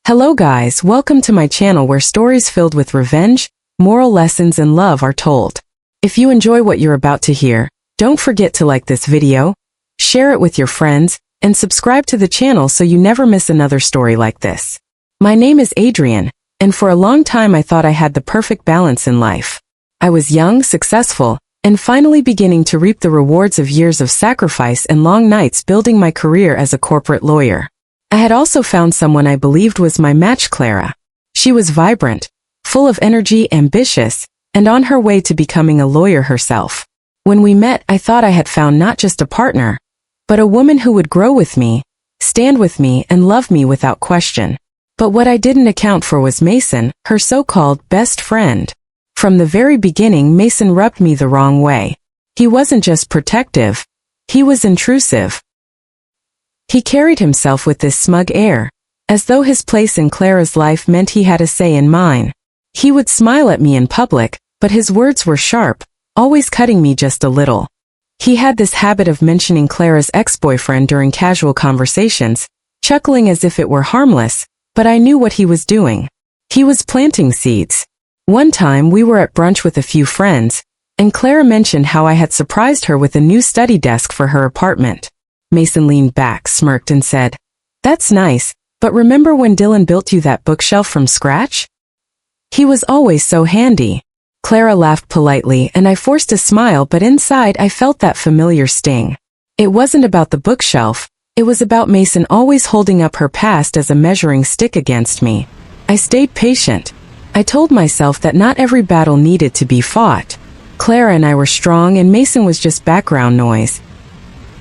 Hello guys, welcome to my channel where stories filled with revenge, moral lessons and love are told. If you enjoy what you're about to hear, don't forget to like this video, share it with your friends, and subscribe to the channel so you never miss another story like this. My name is Adrian, and for a long time I thought I had the perfect balance in life. I was young, successful, and finally beginning to reap the rewards of years of sacrifice and long nights building my career as a corporate lawyer. I had also found someone I believed was my match, Clara. She was vibrant, full of energy, ambitious, and on her way to becoming a lawyer herself. When we met, I thought I had found not just a partner, but a woman who would grow with me, stand with me, and love me without question. But what I didn't account for was Mason, her so-called best friend. From the very beginning, Mason rubbed me the wrong way. He wasn't just protective, he was intrusive. He carried himself with this smug air, as though his place in Clara's life meant he had a say in mine. He would smile at me in public, but his words were sharp, always cutting me just a little. He had this habit of mentioning Clara's ex-boyfriend during casual conversations, chuckling as if it were harmless, but I knew what he was doing. He was planting seeds. One time we were at brunch with a few friends, and Clara mentioned how I had surprised her with a new study desk for her apartment. Mason leaned back, smirked, and said, "That's nice, but remember when Dylan built you that bookshelf from scratch? He was always so handy." Clara laughed politely, and I forced a smile, but inside I felt that familiar sting. It wasn't about the bookshelf, it was about Mason always holding up her past as a measuring stick against me. I stayed patient. I told myself that not every battle needed to be fought. Clara and I were strong and Mason was just background noise.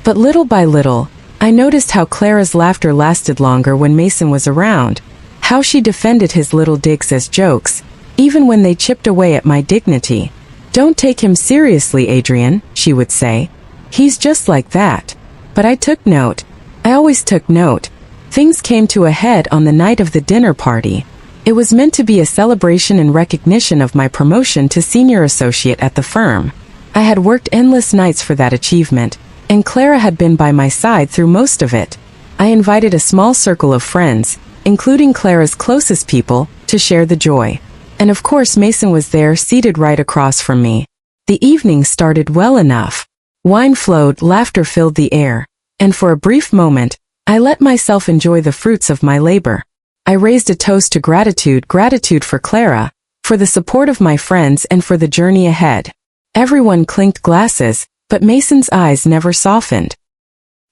But little by little, I noticed how Clara's laughter lasted longer when Mason was around, how she defended his little digs as jokes, even when they chipped away at my dignity. "Don't take him seriously, Adrian," she would say. "He's just like that." But I took note. I always took note. Things came to a head on the night of the dinner party. It was meant to be a celebration and recognition of my promotion to senior associate at the firm. I had worked endless nights for that achievement, and Clara had been by my side through most of it. I invited a small circle of friends, including Clara's closest people, to share the joy. And of course Mason was there, seated right across from me. The evening started well enough. Wine flowed, laughter filled the air, and for a brief moment, I let myself enjoy the fruits of my labor. I raised a toast to gratitude, gratitude for Clara, for the support of my friends and for the journey ahead. Everyone clinked glasses, but Mason's eyes never softened.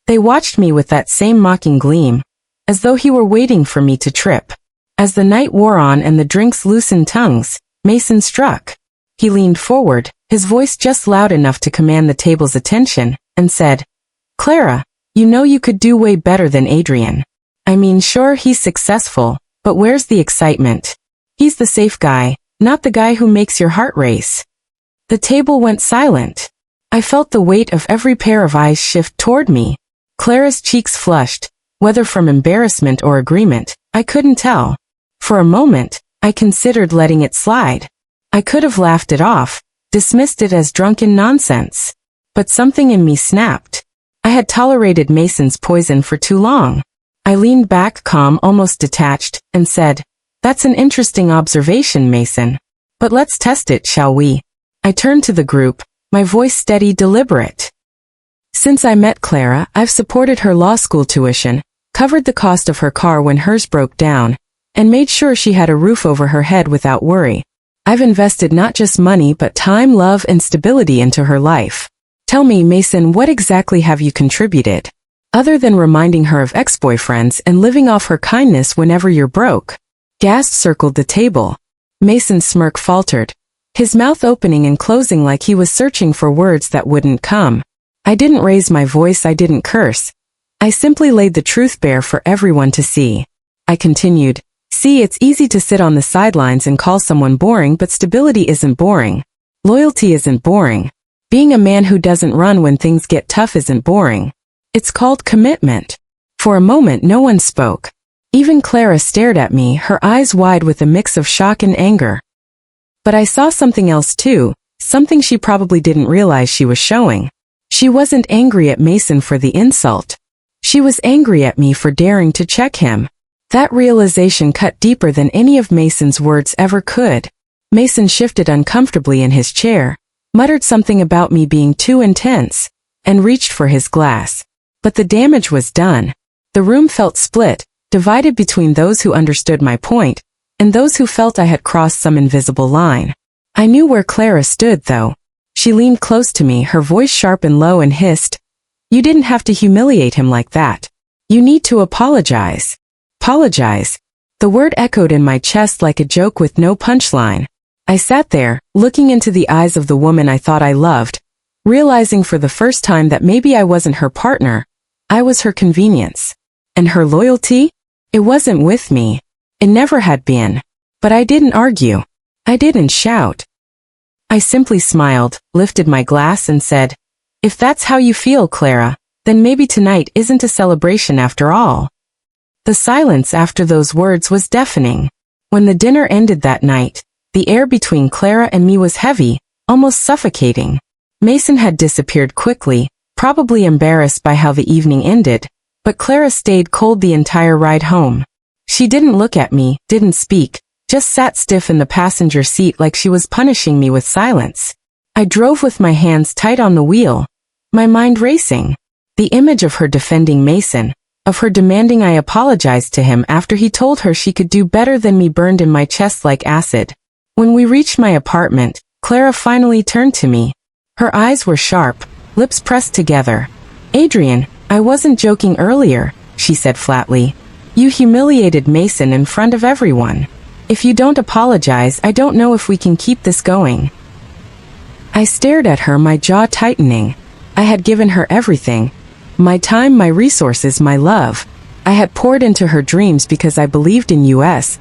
They watched me with that same mocking gleam, as though he were waiting for me to trip. As the night wore on and the drinks loosened tongues, Mason struck. He leaned forward, his voice just loud enough to command the table's attention, and said, "Clara, you know you could do way better than Adrian. I mean, sure, he's successful, but where's the excitement? He's the safe guy, not the guy who makes your heart race." The table went silent. I felt the weight of every pair of eyes shift toward me. Clara's cheeks flushed, whether from embarrassment or agreement, I couldn't tell. For a moment, I considered letting it slide. I could have laughed it off, dismissed it as drunken nonsense. But something in me snapped. I had tolerated Mason's poison for too long. I leaned back, calm, almost detached, and said, "That's an interesting observation, Mason. But let's test it, shall we?" I turned to the group, my voice steady, deliberate. "Since I met Clara, I've supported her law school tuition, covered the cost of her car when hers broke down, and made sure she had a roof over her head without worry. I've invested not just money but time, love, and stability into her life. Tell me, Mason, what exactly have you contributed? Other than reminding her of ex-boyfriends and living off her kindness whenever you're broke?" Gasps circled the table. Mason's smirk faltered, his mouth opening and closing like he was searching for words that wouldn't come. I didn't raise my voice, I didn't curse. I simply laid the truth bare for everyone to see. I continued, "See, it's easy to sit on the sidelines and call someone boring, but stability isn't boring. Loyalty isn't boring. Being a man who doesn't run when things get tough isn't boring. It's called commitment." For a moment no one spoke. Even Clara stared at me, her eyes wide with a mix of shock and anger. But I saw something else too, something she probably didn't realize she was showing. She wasn't angry at Mason for the insult. She was angry at me for daring to check him. That realization cut deeper than any of Mason's words ever could. Mason shifted uncomfortably in his chair, muttered something about me being too intense, and reached for his glass. But the damage was done. The room felt split, divided between those who understood my point, and those who felt I had crossed some invisible line. I knew where Clara stood, though. She leaned close to me, her voice sharp and low, and hissed, "You didn't have to humiliate him like that. You need to apologize." Apologize. The word echoed in my chest like a joke with no punchline. I sat there, looking into the eyes of the woman I thought I loved, realizing for the first time that maybe I wasn't her partner, I was her convenience. And her loyalty? It wasn't with me. It never had been. But I didn't argue. I didn't shout. I simply smiled, lifted my glass and said, "If that's how you feel, Clara, then maybe tonight isn't a celebration after all." The silence after those words was deafening. When the dinner ended that night, the air between Clara and me was heavy, almost suffocating. Mason had disappeared quickly, probably embarrassed by how the evening ended, but Clara stayed cold the entire ride home. She didn't look at me, didn't speak, just sat stiff in the passenger seat like she was punishing me with silence. I drove with my hands tight on the wheel, my mind racing. The image of her defending Mason, of her demanding I apologize to him after he told her she could do better than me, burned in my chest like acid. When we reached my apartment, Clara finally turned to me. Her eyes were sharp, lips pressed together. "Adrian, I wasn't joking earlier," she said flatly. "You humiliated Mason in front of everyone. If you don't apologize, I don't know if we can keep this going." I stared at her, my jaw tightening. I had given her everything. My time, my resources, my love. I had poured into her dreams because I believed in us.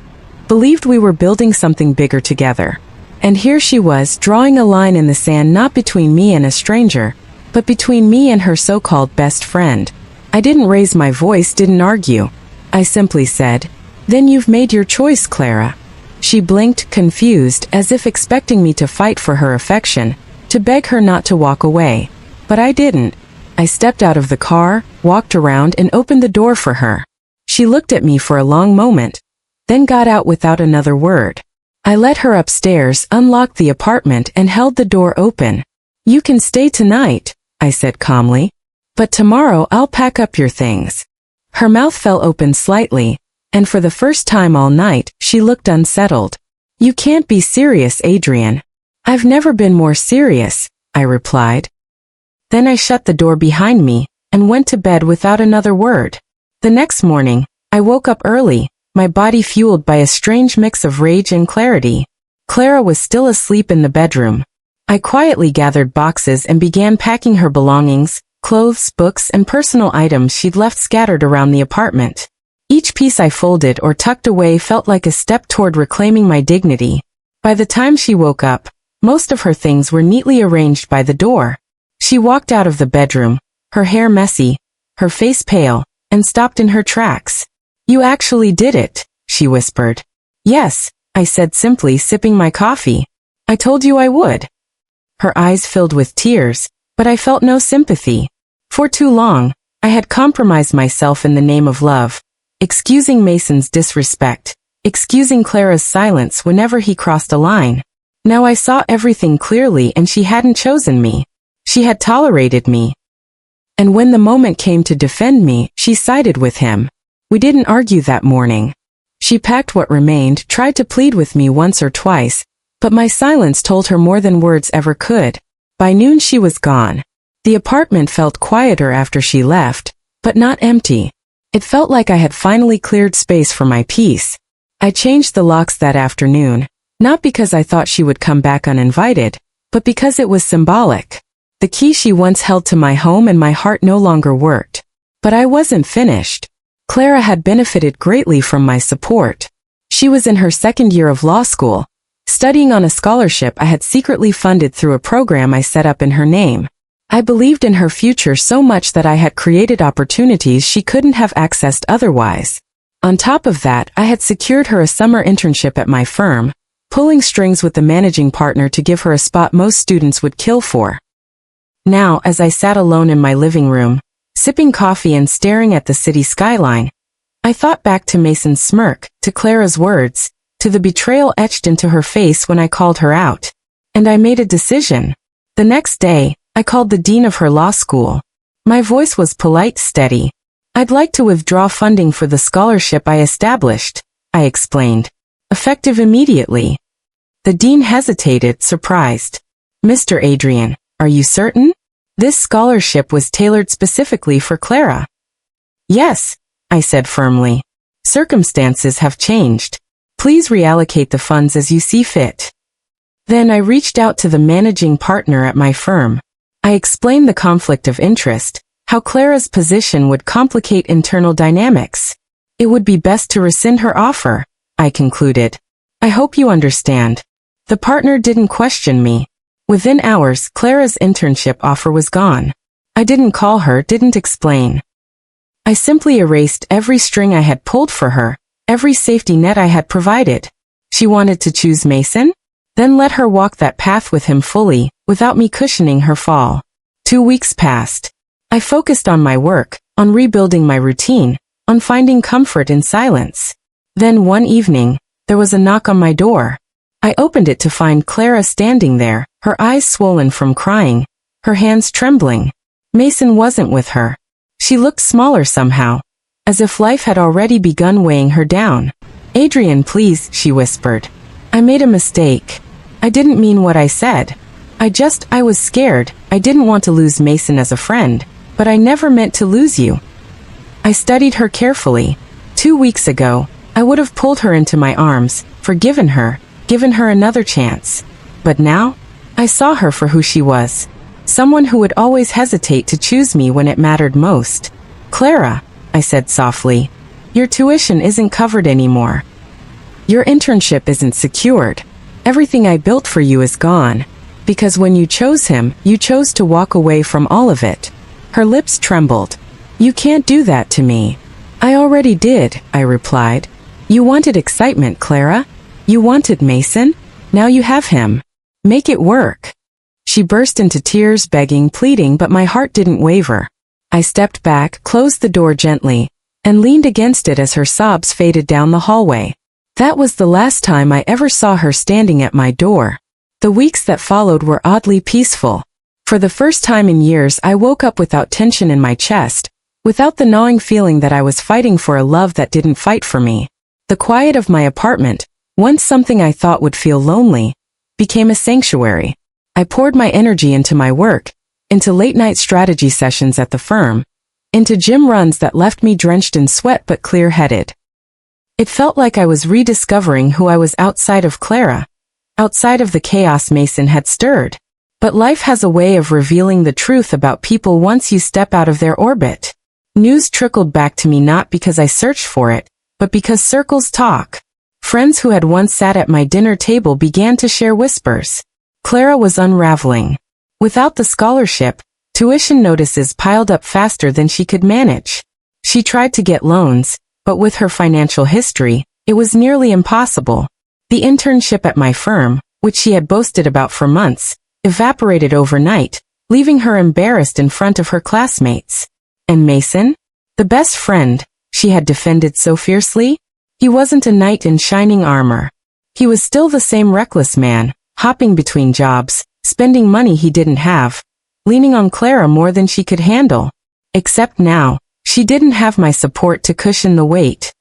Believed we were building something bigger together. And here she was, drawing a line in the sand, not between me and a stranger, but between me and her so-called best friend. I didn't raise my voice, didn't argue. I simply said, "Then you've made your choice, Clara." She blinked, confused, as if expecting me to fight for her affection, to beg her not to walk away. But I didn't. I stepped out of the car, walked around, and opened the door for her. She looked at me for a long moment, then got out without another word. I led her upstairs, unlocked the apartment, and held the door open. "You can stay tonight," I said calmly. "But tomorrow I'll pack up your things." Her mouth fell open slightly, and for the first time all night, she looked unsettled. "You can't be serious, Adrian." "I've never been more serious," I replied. Then I shut the door behind me, and went to bed without another word. The next morning, I woke up early, my body fueled by a strange mix of rage and clarity. Clara was still asleep in the bedroom. I quietly gathered boxes and began packing her belongings, clothes, books, and personal items she'd left scattered around the apartment. Each piece I folded or tucked away felt like a step toward reclaiming my dignity. By the time she woke up, most of her things were neatly arranged by the door. She walked out of the bedroom, her hair messy, her face pale, and stopped in her tracks. "You actually did it," she whispered. "Yes," I said simply, sipping my coffee. "I told you I would." Her eyes filled with tears, but I felt no sympathy. For too long, I had compromised myself in the name of love, excusing Mason's disrespect, excusing Clara's silence whenever he crossed a line. Now I saw everything clearly, and she hadn't chosen me. She had tolerated me. And when the moment came to defend me, she sided with him. We didn't argue that morning. She packed what remained, tried to plead with me once or twice, but my silence told her more than words ever could. By noon she was gone. The apartment felt quieter after she left, but not empty. It felt like I had finally cleared space for my peace. I changed the locks that afternoon, not because I thought she would come back uninvited, but because it was symbolic. The key she once held to my home and my heart no longer worked. But I wasn't finished. Clara had benefited greatly from my support. She was in her second year of law school, studying on a scholarship I had secretly funded through a program I set up in her name. I believed in her future so much that I had created opportunities she couldn't have accessed otherwise. On top of that, I had secured her a summer internship at my firm, pulling strings with the managing partner to give her a spot most students would kill for. Now, as I sat alone in my living room, sipping coffee and staring at the city skyline, I thought back to Mason's smirk, to Clara's words, to the betrayal etched into her face when I called her out. And I made a decision. The next day, I called the dean of her law school. My voice was polite, steady. I'd like to withdraw funding for the scholarship I established, I explained. Effective immediately. The dean hesitated, surprised. Mr. Adrian, are you certain? This scholarship was tailored specifically for Clara. Yes, I said firmly. Circumstances have changed. Please reallocate the funds as you see fit. Then I reached out to the managing partner at my firm. I explained the conflict of interest, how Clara's position would complicate internal dynamics. It would be best to rescind her offer, I concluded. I hope you understand. The partner didn't question me. Within hours, Clara's internship offer was gone. I didn't call her, didn't explain. I simply erased every string I had pulled for her, every safety net I had provided. She wanted to choose Mason? Then let her walk that path with him fully, without me cushioning her fall. 2 weeks passed. I focused on my work, on rebuilding my routine, on finding comfort in silence. Then one evening, there was a knock on my door. I opened it to find Clara standing there, her eyes swollen from crying, her hands trembling. Mason wasn't with her. She looked smaller somehow, as if life had already begun weighing her down. Adrian, please, she whispered. I made a mistake. I didn't mean what I said. I was scared. I didn't want to lose Mason as a friend, but I never meant to lose you. I studied her carefully. 2 weeks ago, I would have pulled her into my arms, forgiven her, given her another chance. But now, I saw her for who she was. Someone who would always hesitate to choose me when it mattered most. Clara, I said softly, your tuition isn't covered anymore. Your internship isn't secured. Everything I built for you is gone. Because when you chose him, you chose to walk away from all of it. Her lips trembled. You can't do that to me. I already did, I replied. You wanted excitement, Clara. You wanted Mason. Now you have him. Make it work. She burst into tears, begging, pleading, but my heart didn't waver. I stepped back, closed the door gently, and leaned against it as her sobs faded down the hallway. That was the last time I ever saw her standing at my door. The weeks that followed were oddly peaceful. For the first time in years, I woke up without tension in my chest, without the gnawing feeling that I was fighting for a love that didn't fight for me. The quiet of my apartment, once something I thought would feel lonely, became a sanctuary. I poured my energy into my work, into late-night strategy sessions at the firm, into gym runs that left me drenched in sweat but clear-headed. It felt like I was rediscovering who I was outside of Clara, outside of the chaos Mason had stirred. But life has a way of revealing the truth about people once you step out of their orbit. News trickled back to me not because I searched for it, but because circles talk. Friends who had once sat at my dinner table began to share whispers. Clara was unraveling. Without the scholarship, tuition notices piled up faster than she could manage. She tried to get loans, but with her financial history, it was nearly impossible. The internship at my firm, which she had boasted about for months, evaporated overnight, leaving her embarrassed in front of her classmates. And Mason? The best friend she had defended so fiercely? He wasn't a knight in shining armor. He was still the same reckless man, hopping between jobs, spending money he didn't have, leaning on Clara more than she could handle. Except now, she didn't have my support to cushion the weight.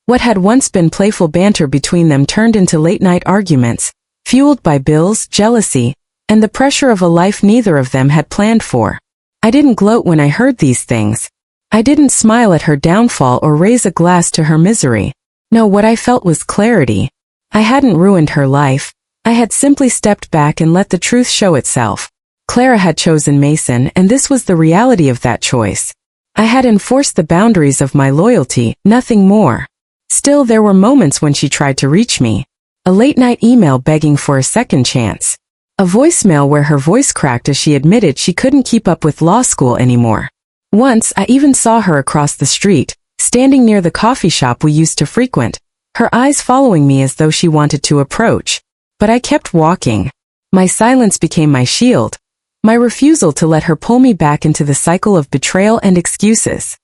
What had once been playful banter between them turned into late-night arguments, fueled by bills, jealousy, and the pressure of a life neither of them had planned for. I didn't gloat when I heard these things. I didn't smile at her downfall or raise a glass to her misery. No, what I felt was clarity. I hadn't ruined her life. I had simply stepped back and let the truth show itself. Clara had chosen Mason, and this was the reality of that choice. I had enforced the boundaries of my loyalty, nothing more. Still, there were moments when she tried to reach me. A late-night email begging for a second chance. A voicemail where her voice cracked as she admitted she couldn't keep up with law school anymore. Once, I even saw her across the street, standing near the coffee shop we used to frequent, her eyes following me as though she wanted to approach. But I kept walking. My silence became my shield, my refusal to let her pull me back into the cycle of betrayal and excuses.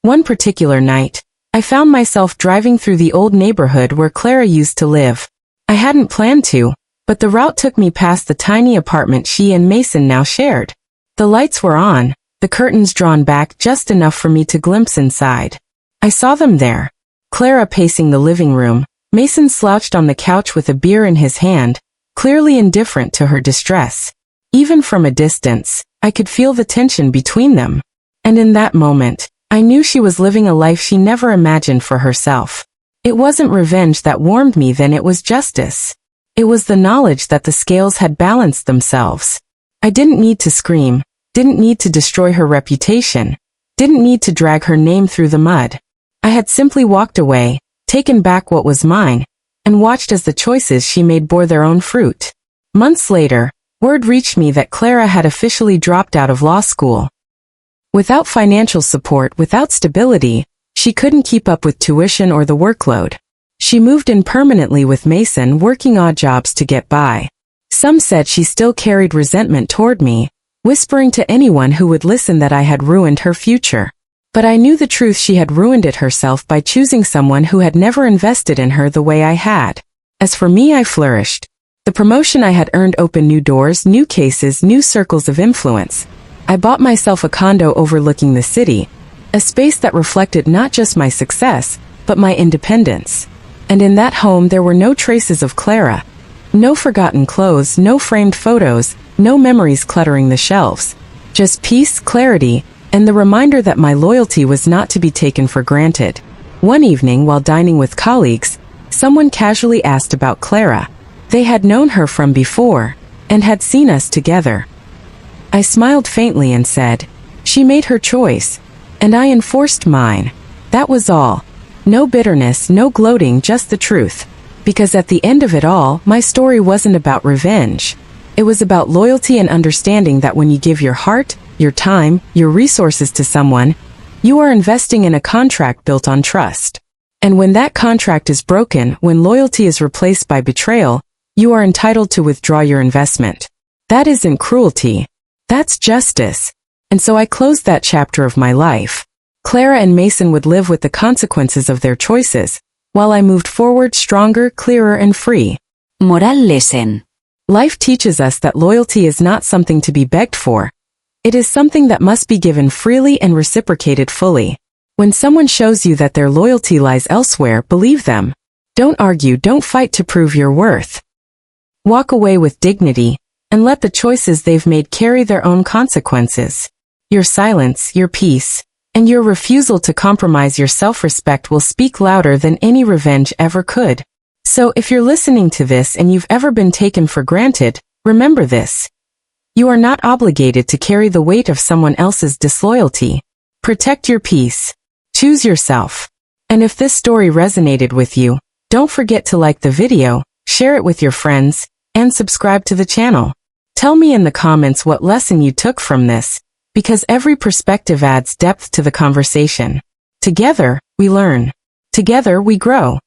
One particular night, I found myself driving through the old neighborhood where Clara used to live. I hadn't planned to, but the route took me past the tiny apartment she and Mason now shared. The lights were on, the curtains drawn back just enough for me to glimpse inside. I saw them there. Clara pacing the living room, Mason slouched on the couch with a beer in his hand, clearly indifferent to her distress. Even from a distance, I could feel the tension between them. And in that moment, I knew she was living a life she never imagined for herself. It wasn't revenge that warmed me then, it was justice. It was the knowledge that the scales had balanced themselves. I didn't need to scream, didn't need to destroy her reputation, didn't need to drag her name through the mud. I had simply walked away, taken back what was mine, and watched as the choices she made bore their own fruit. Months later, word reached me that Clara had officially dropped out of law school. Without financial support, without stability, she couldn't keep up with tuition or the workload. She moved in permanently with Mason, working odd jobs to get by. Some said she still carried resentment toward me, whispering to anyone who would listen that I had ruined her future. But I knew the truth: she had ruined it herself by choosing someone who had never invested in her the way I had. As for me, I flourished. The promotion I had earned opened new doors, new cases, new circles of influence. I bought myself a condo overlooking the city, a space that reflected not just my success, but my independence. And in that home there were no traces of Clara. No forgotten clothes, no framed photos, no memories cluttering the shelves. Just peace, clarity, and the reminder that my loyalty was not to be taken for granted. One evening while dining with colleagues, someone casually asked about Clara. They had known her from before, and had seen us together. I smiled faintly and said, "She made her choice, and I enforced mine." That was all. No bitterness, no gloating, just the truth. Because at the end of it all, my story wasn't about revenge. It was about loyalty and understanding that when you give your heart, your time, your resources to someone, you are investing in a contract built on trust. And when that contract is broken, when loyalty is replaced by betrayal, you are entitled to withdraw your investment. That isn't cruelty. That's justice. And so I closed that chapter of my life. Clara and Mason would live with the consequences of their choices, while I moved forward stronger, clearer, and free. Moral lesson. Life teaches us that loyalty is not something to be begged for. It is something that must be given freely and reciprocated fully. When someone shows you that their loyalty lies elsewhere, believe them. Don't argue, don't fight to prove your worth. Walk away with dignity, and let the choices they've made carry their own consequences. Your silence, your peace, and your refusal to compromise your self-respect will speak louder than any revenge ever could. So if you're listening to this and you've ever been taken for granted, remember this. You are not obligated to carry the weight of someone else's disloyalty. Protect your peace. Choose yourself. And if this story resonated with you, don't forget to like the video, share it with your friends, and subscribe to the channel. Tell me in the comments what lesson you took from this, because every perspective adds depth to the conversation. Together, we learn. Together, we grow.